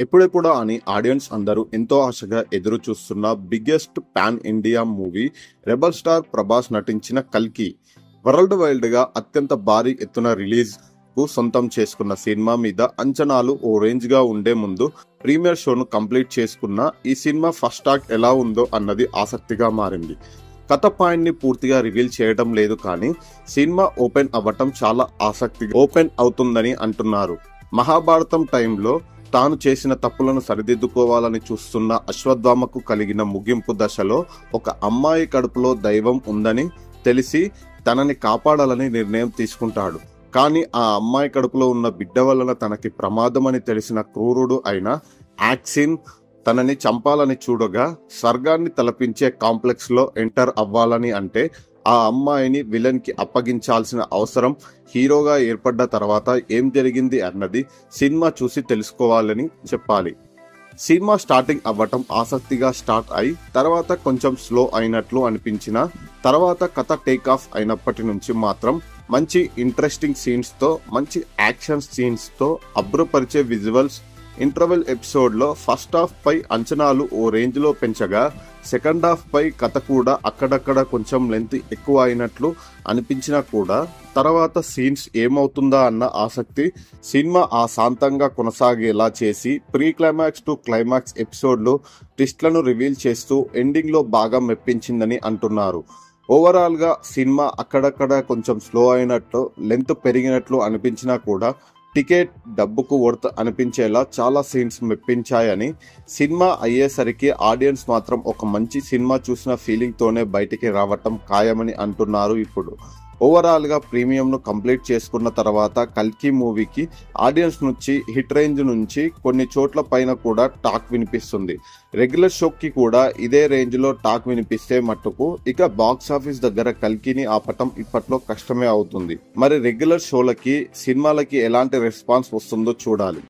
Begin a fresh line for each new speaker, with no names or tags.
ఎప్పుడెప్పుడా అని ఆడియన్స్ అందరూ ఎంతో ఆశగా ఎదురు చూస్తున్న biggest pan India movie rebel star Prabhas నటించిన కల్కి వరల్డ్ వైల్డ్ గా అత్యంత భారీ ఎత్తున రిలీజ్ కు సొంతం చేసుకున్న సినిమా మీద అంచనాలు ఓ రేంజ్ గా ఉండే ముందు ప్రీమియర్ షోను కంప్లీట్ చేసుకున్న ఈ సినిమా ఫస్ట్ టాక్ ఎలా ఉందో అన్నది ఆసక్తిగా మారింది. కథ పాయింట్ ని పూర్తిగా రివీల్ చేయడం లేదు, కానీ సినిమా ఓపెన్ అవ్వటం చాలా ఆసక్తిగా ఓపెన్ అవుతుందని అంటున్నారు. మహాభారతం టైంలో తాను చేసిన తప్పులను సరిదిద్దుకోవాలని చూస్తున్న అశ్వత్థామకు కలిగిన ముగింపు దశలో ఒక అమ్మాయి కడుపులో దైవం ఉందని తెలిసి తనని కాపాడాలని నిర్ణయం తీసుకుంటాడు. కానీ ఆ అమ్మాయి కడుపులో ఉన్న బిడ్డ వలన తనకి ప్రమాదమని తెలిసిన క్రూరుడు అయిన యాక్సిన్ తనని చంపాలని చూడగా స్వర్గాన్ని తలపించే కాంప్లెక్స్ లో ఎంటర్ అవ్వాలని అంటే ఆ అమ్మాయిని విలన్ కి అప్పగించాల్సిన అవసరం హీరోగా ఏర్పడ్డ తర్వాత ఏం జరిగింది అన్నది సినిమా చూసి తెలుసుకోవాలని చెప్పాలి. సినిమా స్టార్టింగ్ అవ్వటం ఆసక్తిగా స్టార్ట్ అయి తర్వాత కొంచెం స్లో అయినట్లు అనిపించిన తర్వాత కథ టేక్ ఆఫ్ అయినప్పటి నుంచి మాత్రం మంచి ఇంట్రెస్టింగ్ సీన్స్ తో, మంచి యాక్షన్ సీన్స్ తో, అబ్బురపరిచే విజువల్స్, ఇంటర్వెల్ ఎపిసోడ్ లో ఫస్ట్ హాఫ్ పై అంచనాలు ఓ రేంజ్ లో పెంచగా సెకండ్ హాఫ్ పై కథ కూడా అక్కడక్కడ కొంచెం లెంత్ ఎక్కువ అయినట్లు అనిపించినా కూడా తర్వాత సీన్స్ ఏమవుతుందా అన్న ఆసక్తి సినిమా ఆ శాంతంగా కొనసాగేలా చేసి ప్రీ క్లైమాక్స్ టు క్లైమాక్స్ ఎపిసోడ్లు ట్విస్ట్లను రివీల్ చేస్తూ ఎండింగ్ లో బాగా మెప్పించిందని అంటున్నారు. ఓవరాల్ గా సినిమా అక్కడక్కడ కొంచెం స్లో అయినట్లు, లెంత్ పెరిగినట్లు అనిపించినా కూడా టికెట్ డబ్బుకు వర్త్ అనిపించేలా చాలా సీన్స్ మెప్పించాయని, సినిమా అయ్యేసరికి ఆడియన్స్ మాత్రం ఒక మంచి సినిమా చూసిన ఫీలింగ్ తోనే బయటికి రావటం ఖాయమని అంటున్నారు. ఇప్పుడు ఓవరాల్ గా ప్రీమియం ను కంప్లీట్ చేసుకున్న తర్వాత కల్కి మూవీకి ఆడియన్స్ నుంచి హిట్ రేంజ్ నుంచి కొన్ని చోట్ల పైన కూడా టాక్ వినిపిస్తుంది. రెగ్యులర్ షోకి కూడా ఇదే రేంజ్ లో టాక్ వినిపిస్తే మట్టుకు ఇక బాక్స్ ఆఫీస్ దగ్గర కల్కిని ఆపటం ఇప్పట్లో కష్టమే అవుతుంది. మరి రెగ్యులర్ షోలకి, సినిమాలకి ఎలాంటి రెస్పాన్స్ వస్తుందో చూడాలి.